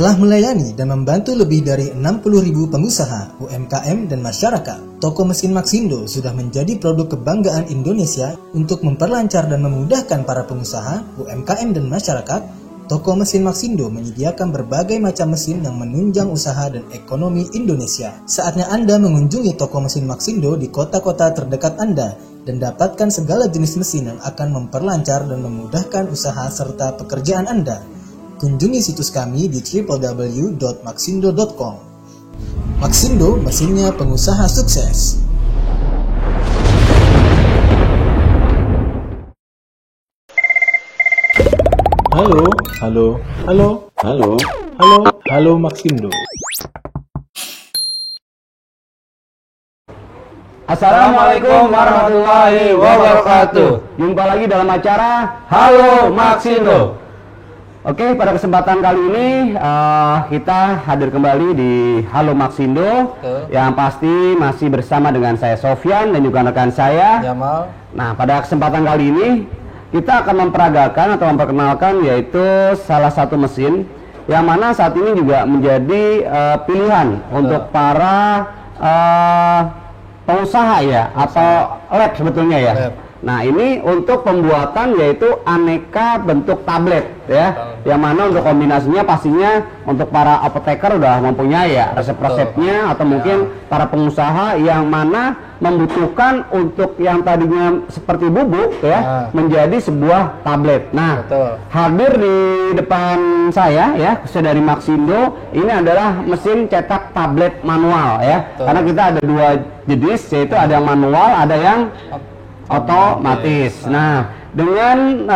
Telah melayani dan membantu lebih dari 60.000 pengusaha, UMKM, dan masyarakat, toko mesin Maxindo sudah menjadi produk kebanggaan Indonesia untuk memperlancar dan memudahkan para pengusaha, UMKM, dan masyarakat. Toko mesin Maxindo menyediakan berbagai macam mesin yang menunjang usaha dan ekonomi Indonesia. Saatnya Anda mengunjungi toko mesin Maxindo di kota-kota terdekat Anda dan dapatkan segala jenis mesin yang akan memperlancar dan memudahkan usaha serta pekerjaan Anda. Kunjungi situs kami di www.maxindo.com. Maxindo, mesinnya pengusaha sukses. Halo, halo, halo, halo, halo, halo Maxindo. Assalamualaikum warahmatullahi wabarakatuh. Jumpa lagi dalam acara Halo Maxindo. Oke, pada kesempatan kali ini kita hadir kembali di Halo Maxindo. Yang pasti masih bersama dengan saya Sofyan dan juga rekan saya Jamal. Nah, pada kesempatan kali ini kita akan memperagakan atau memperkenalkan yaitu salah satu mesin yang mana saat ini juga menjadi pilihan untuk para pengusaha ya, atau lab sebetulnya ya. Nah, ini untuk pembuatan yaitu aneka bentuk tablet ya, yang mana untuk kombinasinya pastinya untuk para apoteker udah mempunyai ya resep-resepnya, atau mungkin para pengusaha yang mana membutuhkan untuk yang tadinya seperti bubuk ya menjadi sebuah tablet. Nah, hadir di depan saya ya, khususnya dari Maxindo, ini adalah mesin cetak tablet manual ya. Karena kita ada dua jenis, yaitu ada yang manual, ada yang otomatis. Nah, dengan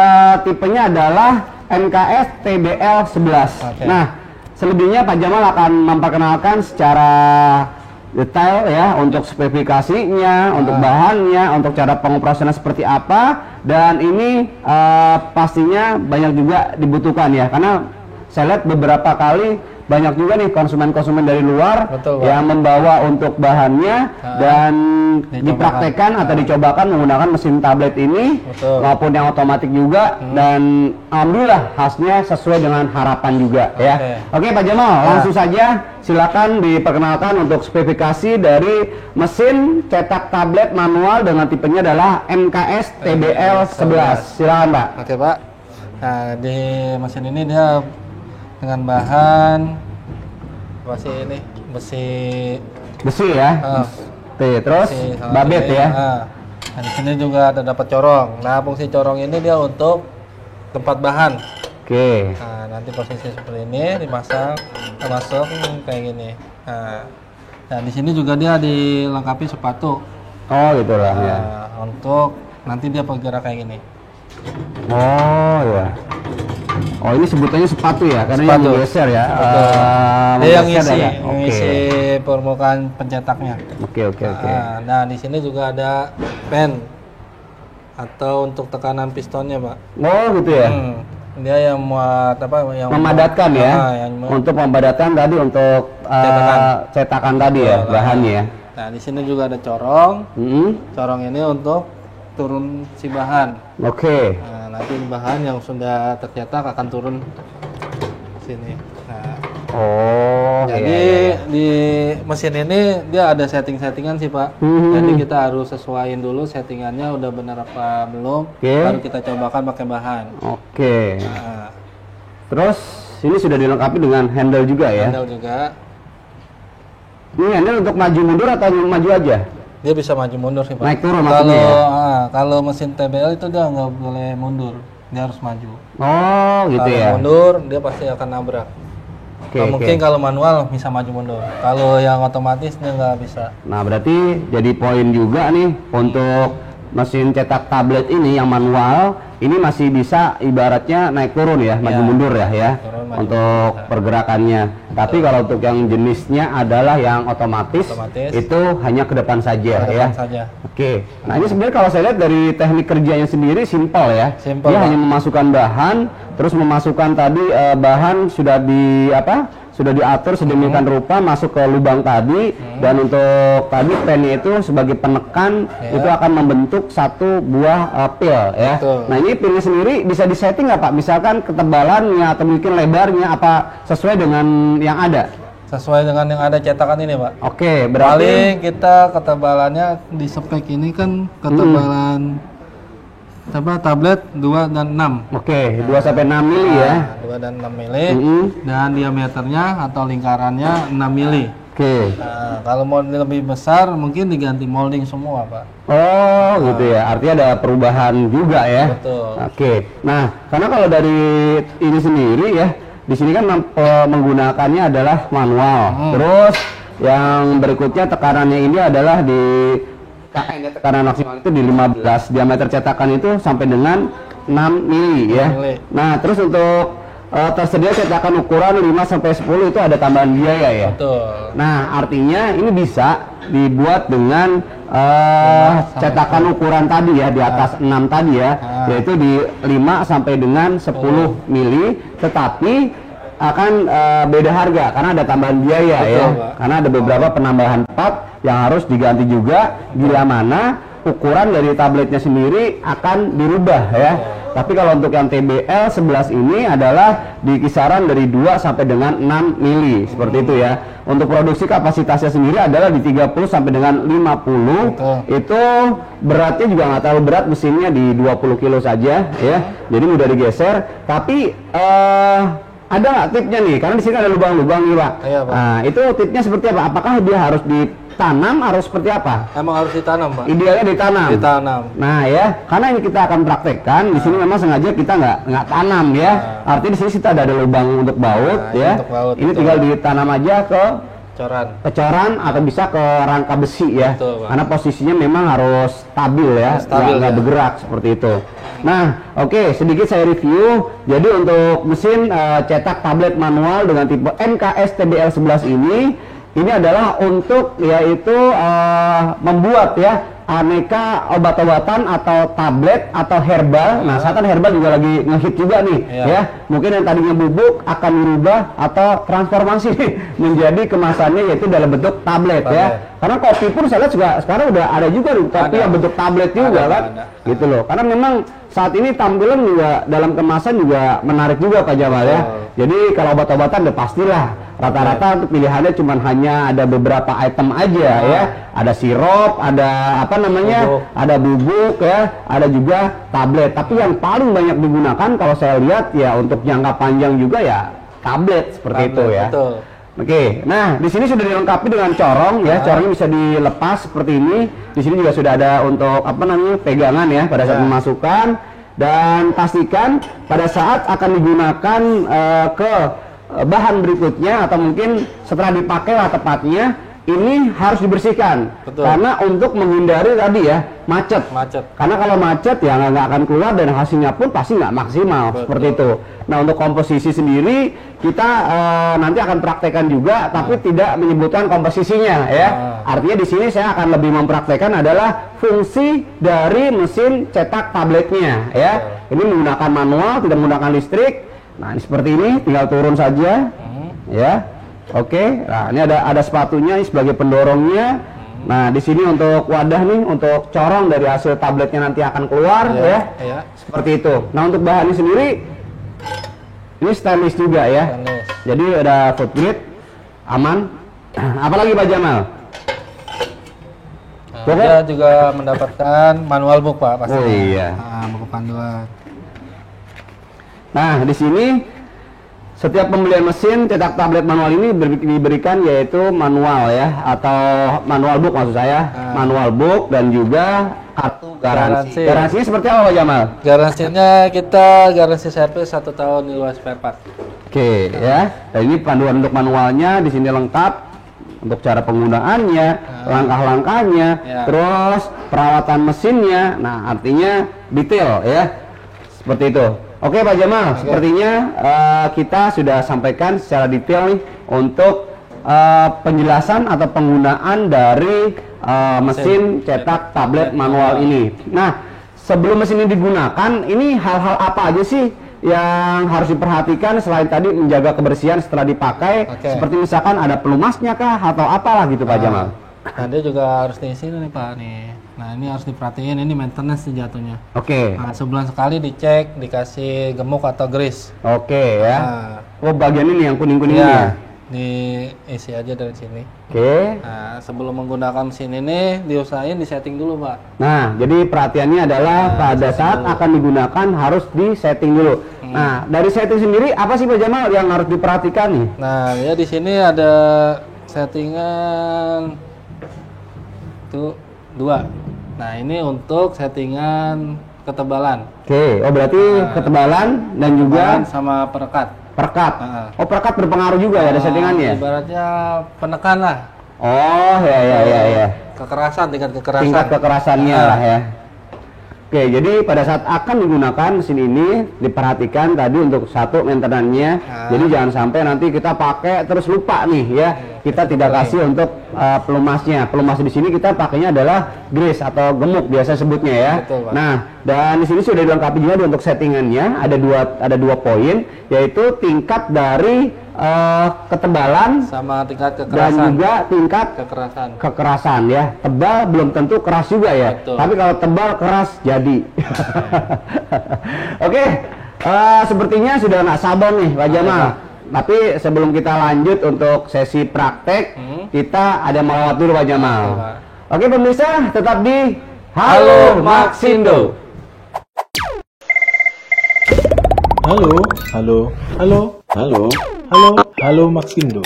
tipenya adalah NKS TBL 11. Nah, selebihnya Pak Jamal akan memperkenalkan secara detail ya untuk spesifikasinya, untuk bahannya, untuk cara pengoperasiannya seperti apa, dan ini pastinya banyak juga dibutuhkan ya, karena saya lihat beberapa kali banyak juga nih konsumen-konsumen dari luar yang membawa untuk bahannya dan dipraktekkan atau dicobakan menggunakan mesin tablet ini maupun yang otomatis juga, dan alhamdulillah hasilnya sesuai dengan harapan juga ya. Oke Pak Jamal, langsung saja silakan diperkenalkan untuk spesifikasi dari mesin cetak tablet manual dengan tipenya adalah MKS TBL 11. Silakan Pak. Oke Pak. Nah, di mesin ini dia dengan bahan besi ya. Terus babet ya. Nah, di sini juga ada dapat corong. Nah, fungsi corong ini dia untuk tempat bahan. Oke. Nah, nanti posisi seperti ini dimasang, masuk kayak gini. Nah, di sini juga dia dilengkapi sepatu. Oh, gitulah ya. Untuk nanti dia bergerak kayak gini. Oh ya. Oh, ini sebutannya sepatu ya, karena yang menggeser ya. Dia yang ngisi permukaan pencetaknya. Oke. Nah, di sini juga ada pen atau untuk tekanan pistonnya, Pak. Oh, gitu ya. Dia yang muat yang memadatkan ya. Untuk memadatkan tadi untuk cetakan tadi ya, bahannya ya. Nah, di sini juga ada corong. Corong ini untuk turun si bahan. Oke. Nah, nanti bahan yang sudah tercetak akan turun sini. Nah, jadi di mesin ini dia ada setting-settingan sih Pak. Jadi kita harus sesuaiin dulu settingannya udah benar apa belum, baru kita cobakan pakai bahan. Oke. Nah. Terus ini sudah dilengkapi dengan handle juga ya? Handle juga. Ini handle untuk maju mundur atau maju aja? Dia bisa maju mundur sih Pak. Naik turun maksudnya ya? Kalau mesin TBL itu dia nggak boleh mundur, dia harus maju. Oh gitu ya? Kalau mundur dia pasti akan nabrak. Mungkin kalau manual bisa maju mundur, kalau yang otomatis dia nggak bisa. Nah, berarti jadi poin juga nih untuk mesin cetak tablet ini yang manual, ini masih bisa ibaratnya naik turun ya, maju mundur ya, untuk pergerakannya. Tapi kalau untuk yang jenisnya adalah yang otomatis. Itu hanya ke depan saja ya. Oke. Nah, ini sebenarnya kalau saya lihat dari teknik kerjanya sendiri simpel ya. Dia hanya memasukkan bahan, terus memasukkan tadi bahan sudah sudah diatur sedemikian rupa masuk ke lubang tadi, dan untuk tadi pennya itu sebagai penekan itu akan membentuk satu buah pil ya. Nah ini pilnya sendiri bisa disetting nggak Pak? Misalkan ketebalannya atau mungkin lebarnya apa sesuai dengan yang ada? Sesuai dengan yang ada cetakan ini Pak. Oke, berarti paling kita ketebalannya di spek ini kan ketebalan tablet 2 dan 6. Oke, 2 sampai 6 mili ya. 2 dan 6 mili. Dan diameternya atau lingkarannya 6 mili. Oke. Nah, kalau mau lebih besar mungkin diganti molding semua, Pak. Oh, gitu ya. Artinya ada perubahan juga ya. Betul. Oke. Nah, karena kalau dari ini sendiri ya, di sini kan menggunakannya adalah manual. Terus yang berikutnya tekanannya ini adalah di KN, tekanan maksimal itu di 15, diameter cetakan itu sampai dengan 6 mili ya. Nah, terus untuk tersedia cetakan ukuran 5 sampai 10 itu ada tambahan biaya ya. Betul. Nah, artinya ini bisa dibuat dengan cetakan ukuran tadi ya, di atas 6 tadi ya, yaitu di 5 sampai dengan 10 mili, tetapi akan beda harga karena ada tambahan biaya. Betul, ya. Pak. Karena ada beberapa penambahan part yang harus diganti juga bila mana ukuran dari tabletnya sendiri akan dirubah ya. Tapi kalau untuk yang TBL 11 ini adalah di kisaran dari 2 sampai dengan 6 mili seperti itu ya. Untuk produksi kapasitasnya sendiri adalah di 30 sampai dengan 50. Betul. Itu beratnya juga nggak terlalu berat, mesinnya di 20 kilo saja ya. Jadi mudah digeser. Tapi ada nggak tipnya nih? Karena di sini ada lubang-lubang nih Pak. Iya, Pak. Nah itu tipnya seperti apa? Apakah dia harus ditanam, harus seperti apa? Emang harus ditanam Pak. Idealnya ditanam. Ditanam. Nah ya, karena ini kita akan praktekkan di sini memang sengaja kita nggak tanam ya. Artinya di sini kita ada lubang untuk baut ya. Untuk baut, ini tinggal ditanam aja ke coran atau bisa ke rangka besi ya. Betul, Pak. Karena posisinya memang harus stabil ya, nggak bergerak seperti itu. Nah, oke, sedikit saya review. Jadi untuk mesin cetak tablet manual dengan tipe MKS TBL 11 ini adalah untuk yaitu membuat ya aneka obat-obatan atau tablet atau herbal. Nah, saat herbal juga lagi ngehit juga nih ya. Mungkin yang tadinya bubuk akan berubah atau transformasi menjadi kemasannya yaitu dalam bentuk tablet ya. Karena kopi pun saya lihat juga sekarang udah ada juga nih kopi yang bentuk tablet juga kan. Gitu loh. Karena memang saat ini tampilan juga dalam kemasan juga menarik juga Pak Jamal ya. Jadi kalau obat-obatan udah pastilah rata-rata untuk pilihannya cuma hanya ada beberapa item aja ya. Ada sirup, ada apa namanya, ada bubuk ya, ada juga tablet. Tapi yang paling banyak digunakan kalau saya lihat ya untuk jangka panjang juga ya tablet seperti itu ya. Betul. Oke, nah di sini sudah dilengkapi dengan corong ya, corongnya bisa dilepas seperti ini. Di sini juga sudah ada untuk apa namanya pegangan ya pada saat memasukkan, dan pastikan pada saat akan digunakan ke bahan berikutnya atau mungkin setelah dipakai lah tepatnya, ini harus dibersihkan. Betul. Karena untuk menghindari tadi ya macet. Karena kalau macet ya nggak akan keluar dan hasilnya pun pasti nggak maksimal. Betul. Seperti itu. Nah untuk komposisi sendiri kita nanti akan praktekkan juga, tapi tidak menyebutkan komposisinya ya. Artinya di sini saya akan lebih mempraktekkan adalah fungsi dari mesin cetak tabletnya ya. Ini menggunakan manual, tidak menggunakan listrik. Nah ini seperti ini, tinggal turun saja ya. Oke, nah ini ada sepatunya ini sebagai pendorongnya. Nah di sini untuk wadah nih, untuk corong dari hasil tabletnya nanti akan keluar ya. Seperti itu. Nah untuk bahannya sendiri ini stainless juga ya. Jadi ada foot grip, aman. Apalagi Pak Jamal? Dia juga mendapatkan manual book Pak pastinya. Oh iya. Buku panduan. Nah di sini setiap pembelian mesin cetak tablet manual ini diberikan yaitu manual ya, atau manual book maksud saya, manual book dan juga kartu garansi. Garansinya seperti apa Pak Jamal? Garansinya kita garansi servis 1 tahun di luar spare part. Oke ya, dan ini panduan untuk manualnya di sini lengkap untuk cara penggunaannya, langkah-langkahnya, terus perawatan mesinnya. Nah artinya detail ya, seperti itu. Oke Pak Jamal, sepertinya kita sudah sampaikan secara detail nih untuk penjelasan atau penggunaan dari mesin cetak tablet manual ini. Nah, sebelum mesin ini digunakan, ini hal-hal apa aja sih yang harus diperhatikan selain tadi menjaga kebersihan setelah dipakai? Seperti misalkan ada pelumasnya kah atau apalah gitu Pak Jamal? Nah dia juga harus diisi nih Pak nih. Nah ini harus diperhatiin, ini maintenance nih jatuhnya. Nah, sebulan sekali dicek, dikasih gemuk atau grease. Ya. Oh bagian ini yang kuning-kuning ini ya? Diisi aja dari sini. Nah sebelum menggunakan mesin ini diusahain disetting dulu Pak. Nah jadi perhatiannya adalah pada saat akan digunakan harus disetting dulu. Nah dari setting sendiri apa sih Pak Jamal yang harus diperhatikan nih? Nah ya di sini ada settingan tuh 2. Nah ini untuk settingan ketebalan. Oh berarti ketebalan dan juga sama perekat. Oh perekat berpengaruh juga ya ada settingannya. Ibaratnya penekan lah. Ya. Tingkat kekerasannya lah ya. Jadi pada saat akan digunakan mesin ini diperhatikan tadi untuk satu maintenance-nya. Jadi jangan sampai nanti kita pakai terus lupa nih ya. Kita tidak kasih untuk pelumasnya. Pelumas di sini kita pakainya adalah grease atau gemuk biasa sebutnya ya. Nah, dan di sini sudah dilengkapi juga untuk settingannya. Ada dua poin, yaitu tingkat dari ketebalan sama tingkat kekerasan dan juga tingkat kekerasan ya. Tebal belum tentu keras juga ya. Tapi kalau tebal keras jadi. Sepertinya sudah nggak sabar nih Pak Jamal. Tapi sebelum kita lanjut untuk sesi praktek, kita ada melawat dulu Pak Jamal. Pemirsa tetap di Halo Maxindo. Halo Maxindo.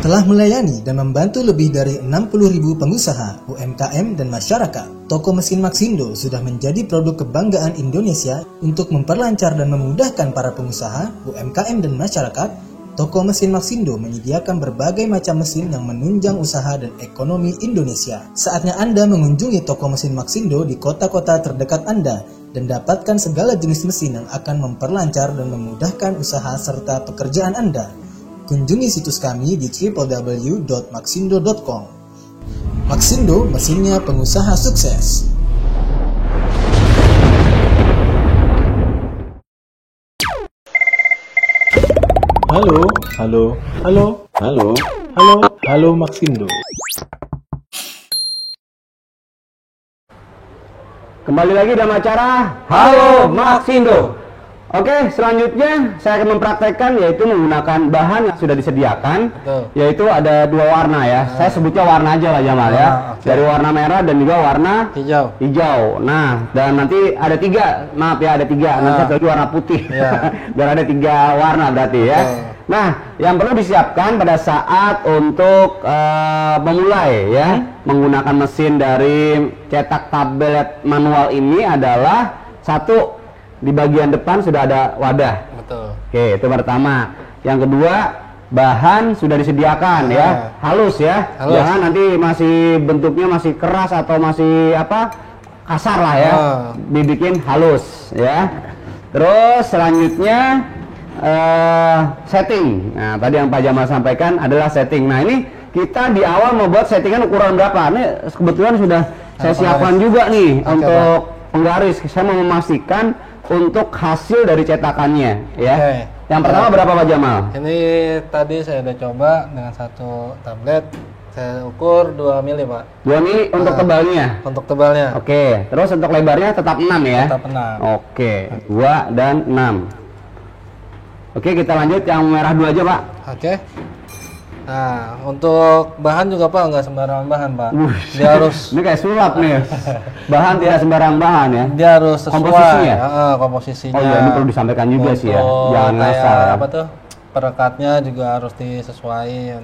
Telah melayani dan membantu lebih dari 60.000 pengusaha, UMKM, dan masyarakat. Toko mesin Maxindo sudah menjadi produk kebanggaan Indonesia untuk memperlancar dan memudahkan para pengusaha, UMKM, dan masyarakat. Toko mesin Maxindo menyediakan berbagai macam mesin yang menunjang usaha dan ekonomi Indonesia. Saatnya Anda mengunjungi toko mesin Maxindo di kota-kota terdekat Anda dan dapatkan segala jenis mesin yang akan memperlancar dan memudahkan usaha serta pekerjaan Anda. Kunjungi situs kami di www.maxindo.com. Maxindo, mesinnya pengusaha sukses. Halo Maxindo. Kembali lagi dalam acara Halo Maxindo. Selanjutnya saya akan mempraktekkan yaitu menggunakan bahan yang sudah disediakan, yaitu ada dua warna ya. Saya sebutnya warna aja lah Jamal ya. Dari warna merah dan juga warna hijau. Nah, dan nanti ada tiga, ada tiga. Nanti satu lagi warna putih. Biar ada 3 warna berarti ya. Nah, yang perlu disiapkan pada saat untuk memulai ya menggunakan mesin dari cetak tablet manual ini adalah satu, di bagian depan sudah ada wadah. Itu pertama. Yang kedua, bahan sudah disediakan ya, halus ya. Jangan nanti masih bentuknya masih keras atau masih kasar lah ya. Dibikin halus ya. Terus selanjutnya setting. Nah, tadi yang Pak Jamal sampaikan adalah setting. Nah, ini kita di awal membuat settingan ukuran berapa? Ini kebetulan sudah saya siapkan juga nih untuk penggaris. Saya mau memastikan untuk hasil dari cetakannya ya. Yang pertama berapa Pak Jamal? Ini tadi saya udah coba dengan satu tablet, saya ukur 2 mili Pak. 2 mili untuk tebalnya? Untuk tebalnya. Terus untuk lebarnya tetap 6 ya? Tetap 6. 2 dan 6. Kita lanjut yang merah dulu aja Pak. Nah, untuk bahan juga Pak, nggak sembarangan bahan Pak. Dia harus ini kayak sulap nih. Bahan tidak sembarang bahan ya. Dia harus sesuai komposisinya. Komposisinya. Oh iya, ini perlu disampaikan juga sih ya. Jangan ngasal. Perekatnya juga harus disesuaikan.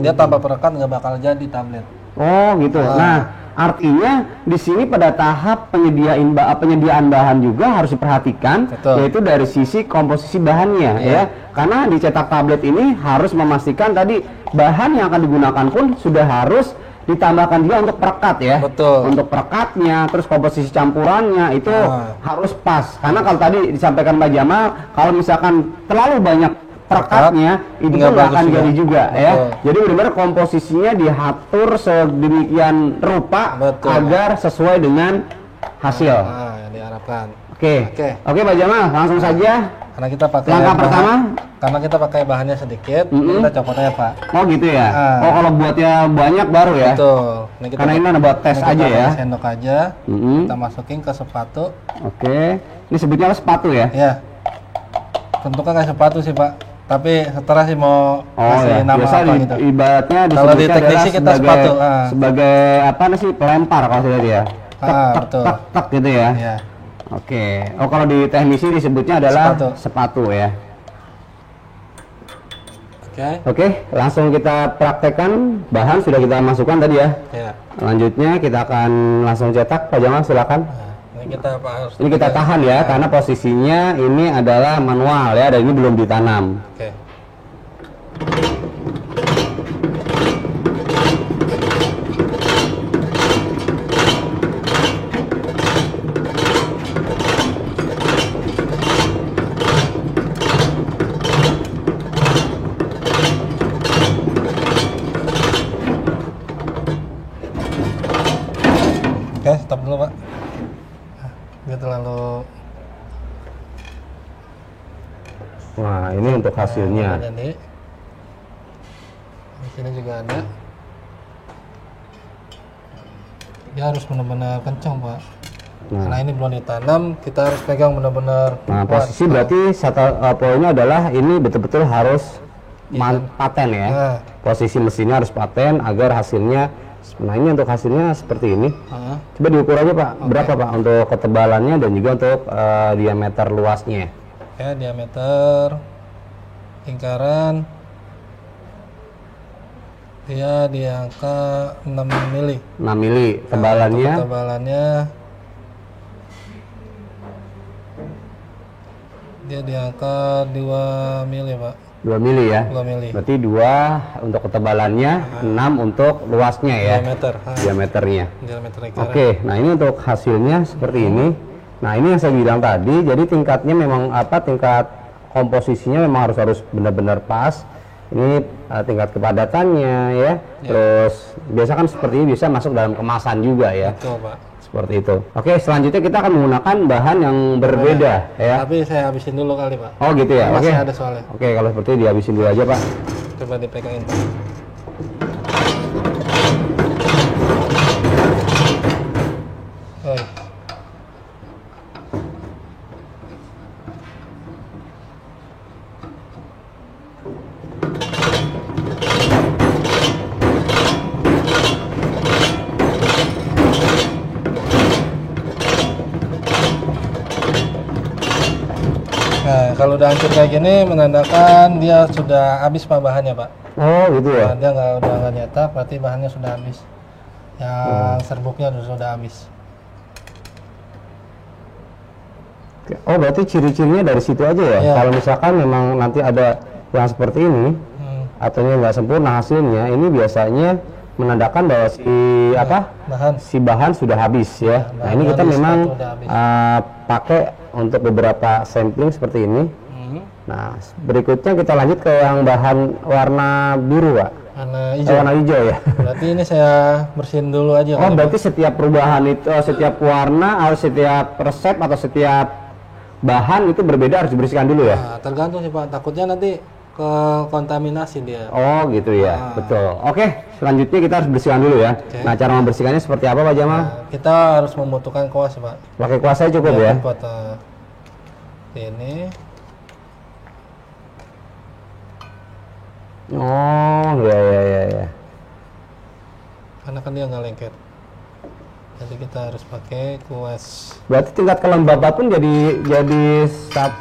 Dia tanpa perekat nggak bakal jadi tablet. Nah, artinya di sini pada tahap penyediaan bahan juga harus diperhatikan, yaitu dari sisi komposisi bahannya ya. Karena di cetak tablet ini harus memastikan tadi bahan yang akan digunakan pun sudah harus ditambahkan juga untuk perekat ya. Untuk perekatnya, terus komposisi campurannya itu harus pas. Karena kalau tadi disampaikan Pak Jamal, kalau misalkan terlalu banyak perekatnya itu nggak nggak akan bagus jadi juga ya. Betul. Jadi benar-benar komposisinya diatur sedemikian rupa Betul. agar sesuai dengan hasil. Nah, yang diharapkan. Oke. Oke. Oke Pak Jamal, langsung saja. Karena kita pakai Langkah pertama? karena kita pakai bahannya sedikit, kita copot aja Pak. Oh gitu ya. Ah. Oh kalau buatnya banyak baru ya. Betul. Ini kita Karena ini ada buat tes ini kita aja ya. pakai sendok aja. Mm-mm. Kita masukin ke sepatu. Oke. Ini sebutnya apa, sepatu ya? Ya. Bentuknya kayak sepatu sih Pak. Tapi setelah sih mau Oh kasih ya. nama Biasa apa gitu. ibaratnya Kalau di disebutnya teknisi adalah kita sebagai, sepatu, sebagai apa sih, pelempar kalau saya lihat ya. Betul. Tak gitu ya. Iya. Oke. Oh kalau di teknisi disebutnya adalah Sepatu. sepatu ya. Oke. Oke, langsung kita praktekkan. Bahan sudah kita masukkan tadi ya. Ya. Selanjutnya kita akan langsung cetak. Pak Jamal silakan. Nah, ini kita Pak harus Ini kita tahan ya, karena posisinya ini adalah manual ya, dan ini belum ditanam. Oke. Oke, stop dulu Pak. Dia terlalu Wah, ini untuk hasilnya. Jadi di sini juga ada. Dia harus benar-benar kencang Pak. Karena ini belum ditanam, kita harus pegang benar-benar. Nah, kuat. posisi berarti satu poinnya adalah ini betul-betul harus paten ya. Nah. Posisi mesinnya harus paten agar hasilnya. Nah, ini untuk hasilnya seperti ini. Heeh. Coba diukur aja Pak, berapa Pak untuk ketebalannya dan juga untuk diameter luasnya. Ya, diameter lingkaran dia di angka 6 mili. 6 mili. Tebalannya Tebalannya dia di angka 2 mili Pak. 2 mili ya. 2 mili. Berarti 2 untuk ketebalannya, 6 untuk luasnya ya. Diameter. Diameternya. Diameter lingkaran. Oke, nah ini untuk hasilnya seperti ini. Nah, ini yang saya bilang tadi, jadi tingkatnya memang apa, tingkat komposisinya memang harus benar-benar pas. Ini tingkat kepadatannya ya. Terus biasa kan seperti ini bisa masuk dalam kemasan juga ya. Betul Pak. Seperti itu. Oke, selanjutnya kita akan menggunakan bahan yang berbeda ya. Tapi saya habisin dulu kali Pak. Oh gitu ya. Oke. Masih ada soalnya. Oke, kalau seperti itu dihabisin dulu aja Pak. Coba dipegangin Pak. Oi. Nah, kalau udah hancur kayak gini menandakan dia sudah habis Pak bahannya Pak. Oh gitu ya. Nah, dia udah nggak nyetak, berarti bahannya sudah habis. Yang serbuknya sudah habis. Oh berarti ciri-cirinya dari situ aja ya? Iya. Kalau misalkan memang nanti ada yang seperti ini atau nggak sempurna hasilnya, ini biasanya menandakan bahwa si bahan sudah habis ya. Nah ini kita memang pakai untuk beberapa sampling seperti ini. Nah berikutnya kita lanjut ke yang bahan warna biru Pak. Warna hijau ya. Berarti ini saya bersihin dulu aja. Oh berarti setiap perubahan itu, setiap warna atau setiap resep atau setiap bahan itu berbeda, harus dibersihkan dulu ya? Nah, tergantung sih Pak, takutnya nanti ke kontaminasi dia. Oh gitu ya, betul. Oke, selanjutnya kita harus bersihkan dulu ya. Oke. Nah cara membersihkannya seperti apa Pak Jamal? Nah, kita harus membutuhkan kuas Pak. Pakai kuas aja cukup ya? Buat ini. Oh ya. Karena kan dia nggak lengket. Jadi kita harus pakai kuas. Berarti tingkat kelembaban pun jadi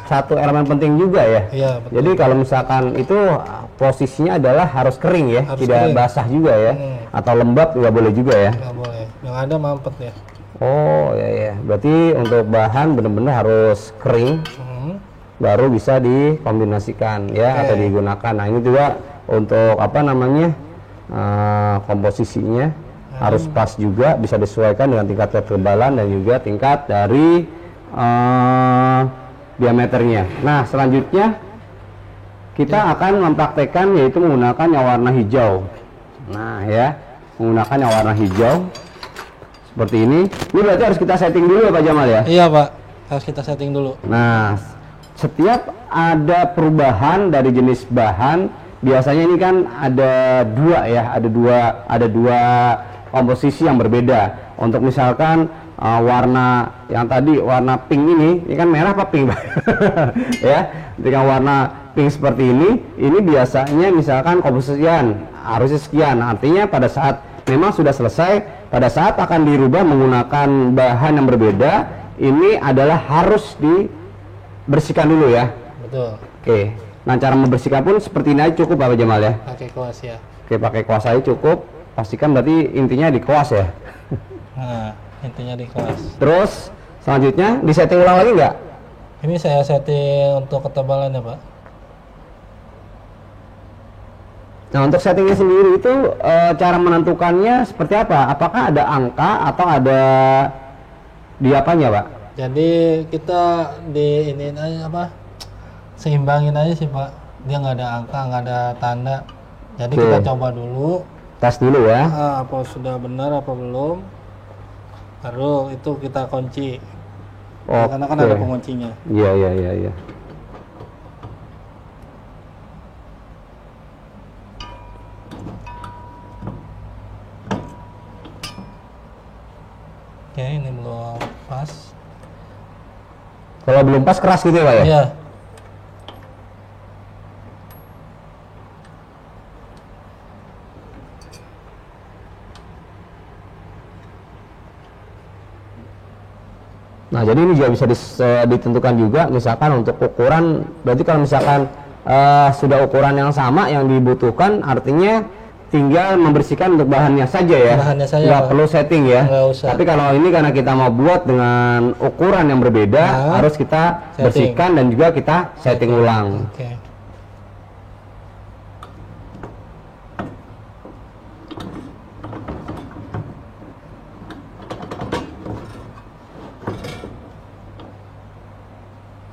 satu elemen penting juga ya? Iya betul. Jadi kalau misalkan itu posisinya adalah harus kering ya, Harus tidak kering. basah juga ya, atau lembab nggak boleh juga ya? Nggak boleh. Yang ada mampet ya. Oh ya. Berarti untuk bahan benar-benar harus kering, baru bisa dikombinasikan ya atau digunakan. Nah ini juga untuk apa namanya komposisinya harus pas juga, bisa disesuaikan dengan tingkat ketebalan dan juga tingkat dari diameternya. Nah selanjutnya kita akan mempraktekkan yaitu menggunakan yang warna hijau. Nah ya, menggunakan yang warna hijau seperti ini. Ini berarti harus kita setting dulu ya Pak Jamal ya? Iya Pak, harus kita setting dulu. Nah, setiap ada perubahan dari jenis bahan, biasanya ini kan ada dua ya, ada dua komposisi yang berbeda. Untuk misalkan warna yang tadi warna pink ini kan merah apa pink ya, dengan warna pink seperti ini biasanya misalkan komposisian harusnya sekian. Artinya pada saat memang sudah selesai, pada saat akan dirubah menggunakan bahan yang berbeda, ini adalah harus dibersihkan dulu ya. Betul. Oke, nah cara membersihkan pun seperti ini aja cukup Pak Jamal ya? Pakai kuas ya. Oke, pakai kuas aja cukup. Pastikan berarti intinya di kuas ya. Nah, intinya di kuas. Terus selanjutnya disetting ulang lagi nggak? Ini saya setting untuk ketebalannya Pak. Nah untuk settingnya sendiri itu cara menentukannya seperti apa? Apakah ada angka atau ada di apanya Pak? Jadi kita di ini aja apa? Seimbangin aja sih Pak. Dia nggak ada angka, nggak ada tanda. Jadi kita coba dulu. Tes dulu ya. Apa sudah benar apa belum? Baru itu kita kunci. Karena kan ada penguncinya. Iya. Oke, ini belum pas. Kalau belum pas keras gitu ya Pak ya? Iya. Nah jadi ini juga bisa ditentukan juga misalkan untuk ukuran, berarti kalau misalkan sudah ukuran yang sama yang dibutuhkan, artinya tinggal membersihkan untuk bahannya saja ya, bahannya saja, nggak perlu setting ya. Nggak usah. Tapi kalau ini karena kita mau buat dengan ukuran yang berbeda, harus kita bersihkan dan juga kita setting ulang. Oke.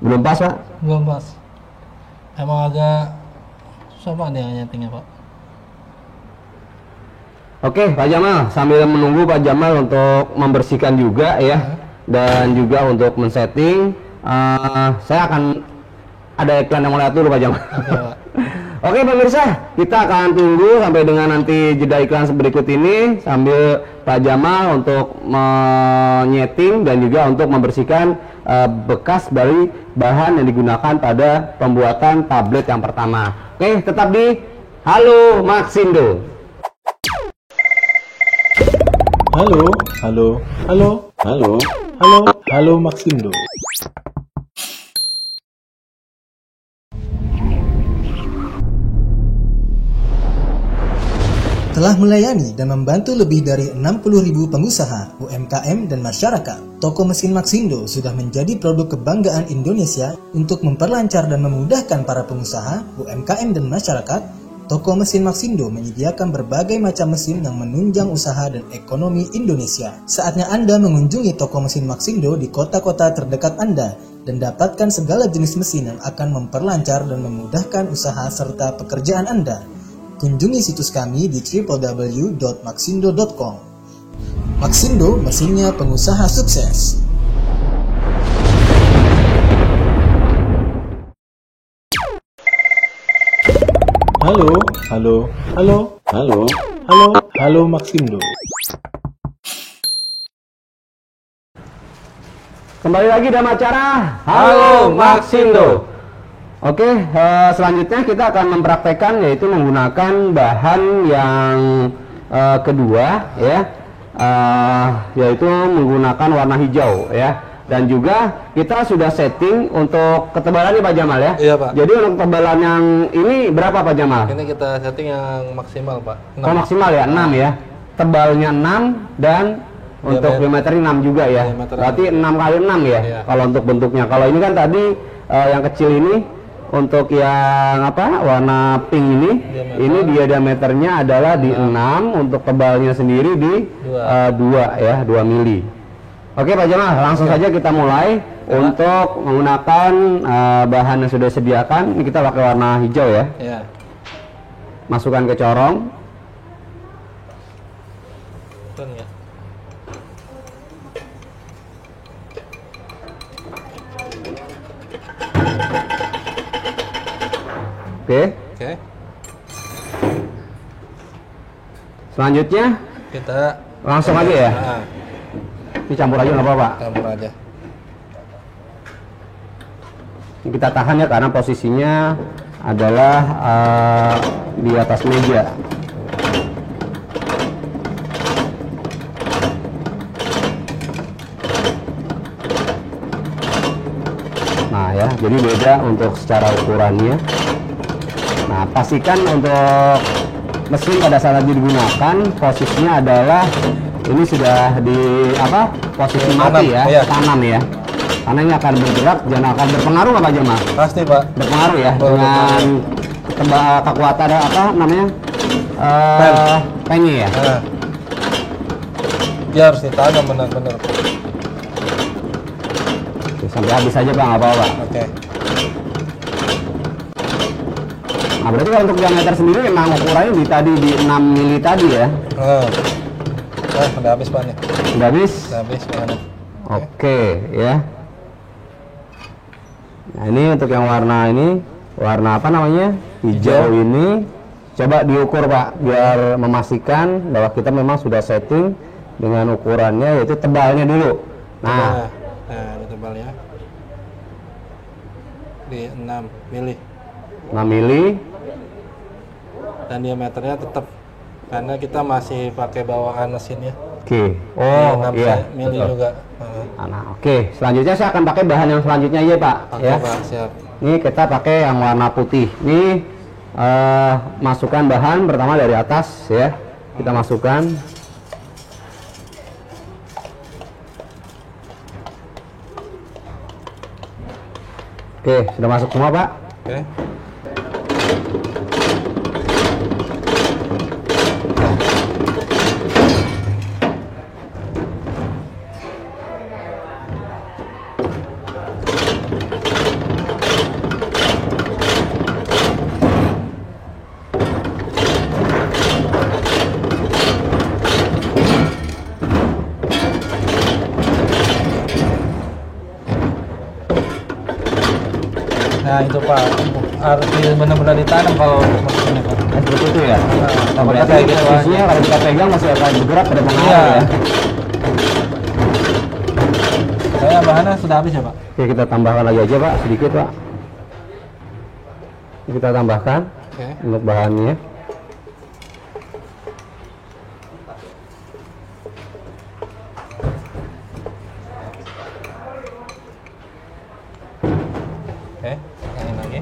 Belum pas Pak? Belum pas. Emang agak susah Pak dia nyetingnya Pak. Oke Pak Jamal, sambil menunggu Pak Jamal untuk membersihkan juga ya, dan juga untuk men-setting, saya akan ada iklan yang mau lihat dulu Pak Jamal. Oke, Pak. Oke pemirsa, kita akan tunggu sampai dengan nanti jeda iklan berikut ini sambil Pak Jamal untuk menyeting dan juga untuk membersihkan bekas dari bahan yang digunakan pada pembuatan tablet yang pertama. Oke, tetap di Halo Maxindo. Halo Maxindo. Telah melayani dan membantu lebih dari 60.000 pengusaha, UMKM, dan masyarakat. Toko mesin Maxindo sudah menjadi produk kebanggaan Indonesia untuk memperlancar dan memudahkan para pengusaha, UMKM, dan masyarakat. Toko mesin Maxindo menyediakan berbagai macam mesin yang menunjang usaha dan ekonomi Indonesia. Saatnya Anda mengunjungi toko mesin Maxindo di kota-kota terdekat Anda dan dapatkan segala jenis mesin yang akan memperlancar dan memudahkan usaha serta pekerjaan Anda. Kunjungi situs kami di www.maxindo.com. Maxindo, mesinnya pengusaha sukses. Halo Maxindo. Kembali lagi dalam acara Halo Maxindo. Oke, selanjutnya kita akan mempraktekkan yaitu menggunakan bahan yang kedua ya, yaitu menggunakan warna hijau ya. Dan juga kita sudah setting untuk ketebalannya Pak Jamal ya. Iya Pak. Jadi untuk ketebalan yang ini berapa Pak Jamal? Ini kita setting yang maksimal Pak. 6. Oh maksimal ya, 6 ya. Tebalnya 6 dan untuk diameter 6 juga ya. Berarti 6 kali 6 ya. Iya. Kalau untuk bentuknya. Kalau ini kan tadi yang kecil ini untuk yang apa? Warna pink ini dia diameternya adalah di 6, untuk tebalnya sendiri di 2 ya, 2 mili. Oke Pak Jamal, langsung saja kita mulai Untuk menggunakan bahan yang sudah disediakan, ini kita pakai warna hijau ya. Iya. Masukkan ke corong. Ya. Oke. Oke. Selanjutnya Kita langsung aja ya. Nah, Dicampur aja nggak apa-apa. campur aja. Ini kita tahan ya karena posisinya adalah di atas meja. Nah ya, jadi beda untuk secara ukurannya. Nah, pastikan untuk mesin pada saat digunakan posisinya adalah ini sudah di posisi mati ya, iya. kanan ya. Karena ini akan bergerak dan akan berpengaruh apa aja mas? Pasti Pak. Berpengaruh ya dengan kekuatan pennya ya. Nah. Dia harus ditanam benar-benar. Oke, sampai habis aja bang, apa apa. Oke. Nah berarti kalau untuk diameter sendiri memang ukurannya di 6 mili tadi ya. Udah habis Pak nih. Udah habis? Udah habis mana? Oke ya. Nah ini untuk yang warna ini, warna apa namanya? Hijau ini. Coba diukur Pak, biar memastikan bahwa kita memang sudah setting dengan ukurannya, yaitu tebalnya dulu. Nah, ini tebalnya di 6 mili. 6 mili. Dan diameternya tetap karena kita masih pakai bawaan mesinnya. Oke. Oh, 6 iya. mili Betul. juga. Nah, oke. Selanjutnya saya akan pakai bahan yang selanjutnya aja, Pak. Oke, Ya. Pak, siap. Ini kita pakai yang warna putih. Ini masukkan bahan pertama dari atas ya. Kita masukkan. Oke, sudah masuk semua, Pak. Oke. Nah itu Pak, harus benar-benar ditanam kalau mesin ini Pak. Seperti itu ya. Nah, Berarti kayak gitu posisinya kalau kita pegang masih akan bergerak pada pengaruh Iya. ya. Saya bahannya sudah habis ya Pak. Oke, kita tambahkan lagi aja Pak, sedikit Pak. Kita tambahkan Oke. untuk bahannya. Oke, ini lagi.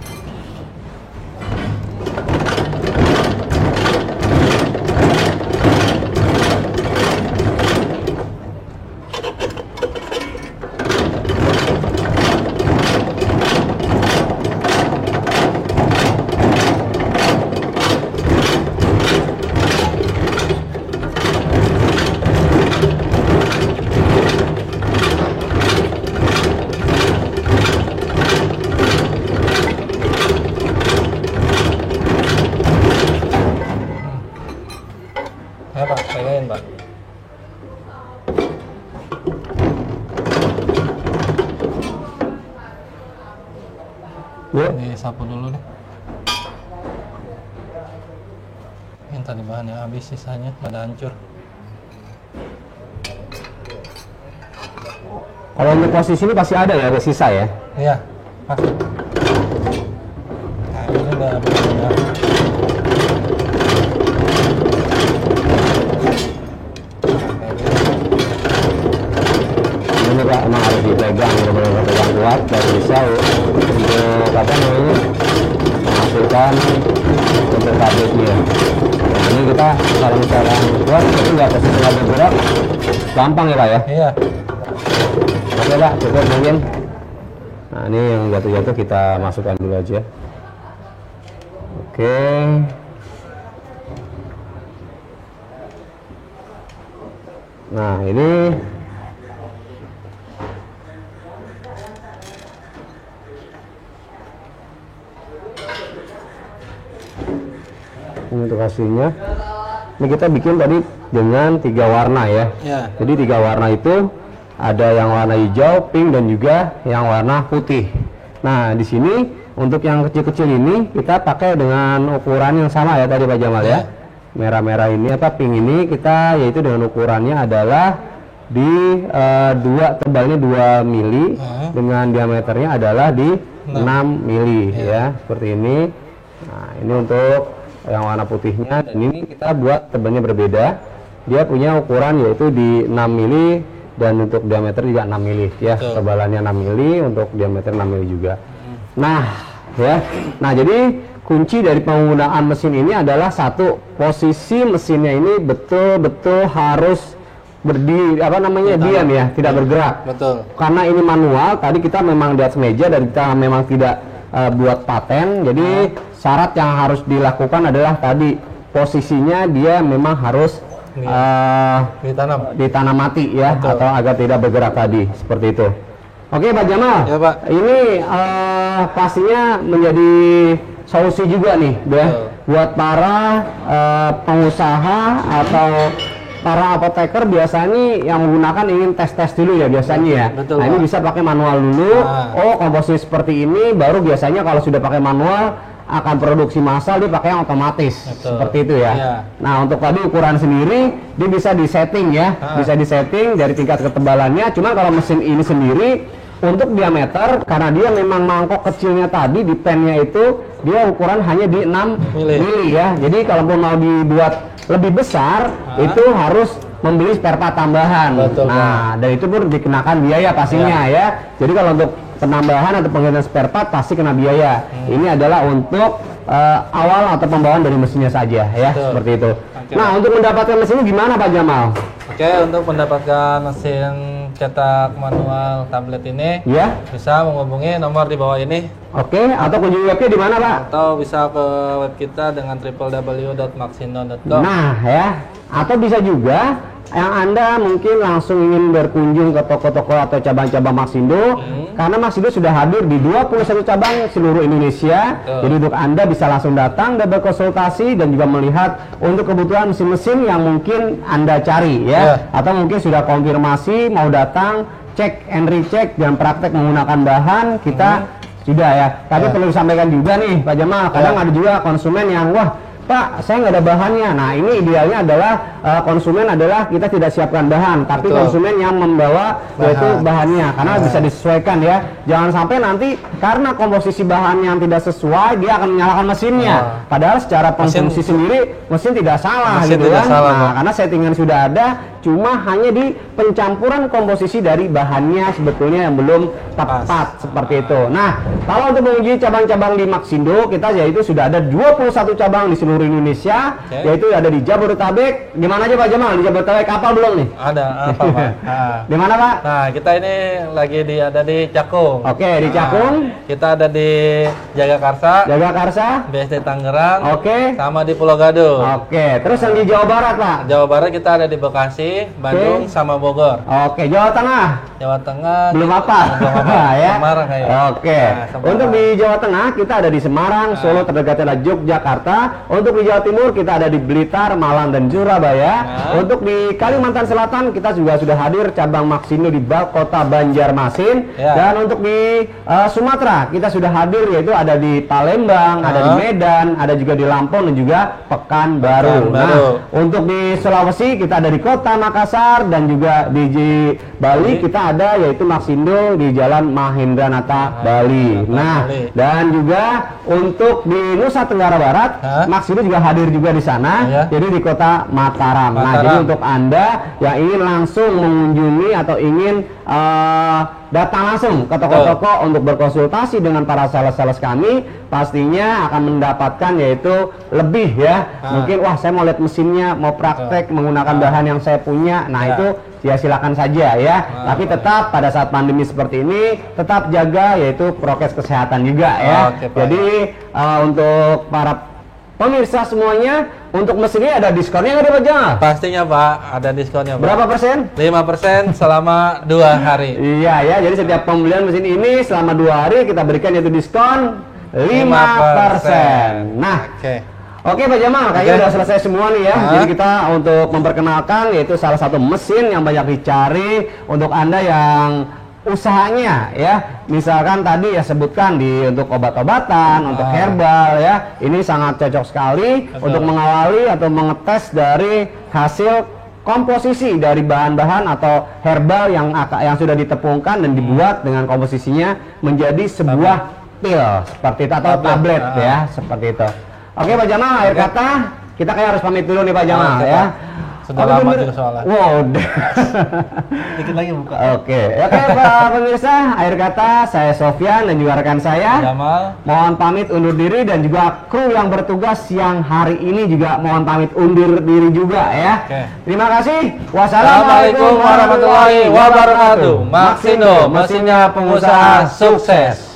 Ya Pak, pegangin Pak. Yuk. Ini sapu dulu deh. Ini tadi bahannya habis, sisanya pada hancur. Kalau untuk posisi ini pasti ada ya, ada sisa ya. Iya, Mas. Nah, ini udah benar-benar. Ini Pak emang harus dipegang, benar-benar pegang kuat baru bisa untuk apa namanya menghasilkan untuk tabletnya. Nah, ini kita sarang-sarang kuat, tapi nggak posisi nggak bergerak, gampang ya Pak ya. Iya. Oke Pak, cukup mungkin. Nah ini yang jatuh-jatuh kita masukkan dulu aja. Oke. Nah ini Ini untuk hasilnya. Ini kita bikin tadi dengan 3 warna ya. Jadi 3 warna itu ada yang warna hijau, pink, dan juga yang warna putih. Nah, di sini untuk yang kecil-kecil ini kita pakai dengan ukuran yang sama ya tadi Pak Jamal ya. Merah-merah ini pink ini kita yaitu dengan ukurannya adalah di tebalnya 2 mili dengan diameternya adalah di 6 mili ya, seperti ini. Nah, ini untuk yang warna putihnya, dan ini kita buat tebalnya berbeda. Dia punya ukuran yaitu di 6 mili dan untuk diameter juga 6 mili ya. Tebalannya 6 mili, untuk diameter 6 mili juga. Nah, ya. Nah, jadi kunci dari penggunaan mesin ini adalah satu, posisi mesinnya ini betul-betul harus diam ya, tidak bergerak. Betul. Karena ini manual, tadi kita memang di atas meja dan kita memang tidak buat paten. Jadi syarat yang harus dilakukan adalah tadi posisinya dia memang harus ditanam mati ya. Betul. Atau agar tidak bergerak tadi, seperti itu. Oke Pak Jamal, ya, Pak. Ini pastinya menjadi solusi juga nih ya, buat para pengusaha atau para apoteker biasanya yang menggunakan ingin tes dulu ya biasanya ya. Betul, nah ini bisa pakai manual dulu. Oh, komposisi seperti ini baru biasanya kalau sudah pakai manual akan produksi massal dia pakai yang otomatis. Betul. Seperti itu ya. Nah untuk tadi ukuran sendiri dia bisa disetting ya, bisa disetting dari tingkat ketebalannya. Cuma kalau mesin ini sendiri untuk diameter, karena dia memang mangkok kecilnya tadi di pennya itu dia ukuran hanya di 6 mili ya. Jadi kalaupun mau dibuat lebih besar itu harus membeli spare part tambahan. Betul, nah, dan itu pun dikenakan biaya pastinya ya. Jadi kalau untuk penambahan atau penggantian spare part pasti kena biaya. Ini adalah untuk awal atau pembawaan dari mesinnya saja ya. Betul. Seperti itu. Nah, untuk mendapatkan mesin gimana Pak Jamal? Oke, untuk mendapatkan mesin cetak manual tablet ini bisa menghubungi nomor di bawah ini. Oke, atau kunjungi webnya di mana Pak? Atau bisa ke web kita dengan www.maxindo.com. Nah ya, atau bisa juga yang Anda mungkin langsung ingin berkunjung ke toko-toko atau cabang-cabang Maxindo, karena Maxindo sudah hadir di 21 cabang seluruh Indonesia. Jadi untuk Anda bisa langsung datang dan berkonsultasi dan juga melihat untuk kebutuhan mesin-mesin yang mungkin Anda cari ya. Atau mungkin sudah konfirmasi mau datang, cek and recheck dan praktek menggunakan bahan kita sudah ya. Tapi perlu disampaikan juga nih Pak Jamal, kadang ada juga konsumen yang Pak, saya nggak ada bahannya. Nah, ini idealnya adalah konsumen adalah kita tidak siapkan bahan, tapi konsumen yang membawa yaitu bahannya, karena bisa disesuaikan ya. Jangan sampai nanti karena komposisi bahan yang tidak sesuai dia akan menyalahkan mesinnya. Padahal secara konsumsi sendiri mesin tidak salah gitu kan. Nah, karena settingan sudah ada, cuma hanya di pencampuran komposisi dari bahannya sebetulnya yang belum tepat seperti itu. Nah, kalau untuk menguji cabang-cabang di Maxindo kita yaitu sudah ada 21 cabang di seluruh Indonesia, yaitu ada di Jabodetabek. Di mana aja Pak Jamal? Di Jabodetabek kapal belum nih? Ada apa Pak? Di mana Pak? Nah, kita ini lagi ada di Cakung. Oke, di Cakung. Kita ada di Jagakarsa. BSD Tangerang. Sama di Pulau Gadung. Terus yang di Jawa Barat Pak? Jawa Barat kita ada di Bekasi, Bandung, sama Bogor. Jawa Tengah. Belum apa? Ya. Semarang kayaknya. Nah, untuk di Jawa Tengah kita ada di Semarang, Solo, terdekatnya ada Yogyakarta. Untuk di Jawa Timur kita ada di Blitar, Malang, dan Surabaya. Untuk di Kalimantan Selatan kita juga sudah hadir cabang Maxindo di Kota Banjarmasin. Dan untuk di Sumatera kita sudah hadir yaitu ada di Palembang, ada di Medan, ada juga di Lampung dan juga Pekanbaru. Nah, untuk di Sulawesi kita ada di Kota Makassar dan juga di Bali kita ada yaitu Maxindo di Jalan Mahendranata Bali. Nah, dan juga untuk di Nusa Tenggara Barat Maxindo juga hadir juga di sana, jadi di Kota Mataram. Nah, jadi untuk Anda yang ingin langsung mengunjungi atau ingin datang langsung ke toko-toko untuk berkonsultasi dengan para sales-sales kami, pastinya akan mendapatkan yaitu lebih ya. Mungkin saya mau lihat mesinnya, mau praktek menggunakan bahan yang saya punya. Nah, itu ya silakan saja ya. Tapi tetap pada saat pandemi seperti ini tetap jaga yaitu prokes kesehatan juga ya. Jadi untuk para pemirsa semuanya, untuk mesin ini ada diskonnya nggak Pak Jamal? Pastinya Pak, ada diskonnya Pak. Berapa persen? 5% selama 2 hari. Iya ya, jadi setiap pembelian mesin ini selama 2 hari kita berikan yaitu diskon 5%. Nah, Oke Pak Jamal, kayaknya udah selesai semua nih ya. Jadi kita untuk memperkenalkan yaitu salah satu mesin yang banyak dicari untuk Anda yang usahanya ya. Misalkan tadi ya sebutkan untuk obat-obatan, untuk herbal ya. Ini sangat cocok sekali untuk mengawali atau mengetes dari hasil komposisi dari bahan-bahan atau herbal yang sudah ditepungkan dan dibuat dengan komposisinya menjadi sebuah pil seperti itu atau tablet ya, seperti itu. Oke Pak Jamal, akhir kata kita kayak harus pamit dulu nih Pak Jamal ya. Sudah lama juga soalnya. Wow, udah. Dikit lagi buka. Oke, Pak pemirsa, akhir kata saya Sofyan dan juga rekan saya Jamal. mohon pamit undur diri dan juga kru yang bertugas siang hari ini juga mohon pamit undur diri juga ya. Terima kasih. Wassalamualaikum warahmatullahi wabarakatuh. Maxindo, mesinnya pengusaha sukses.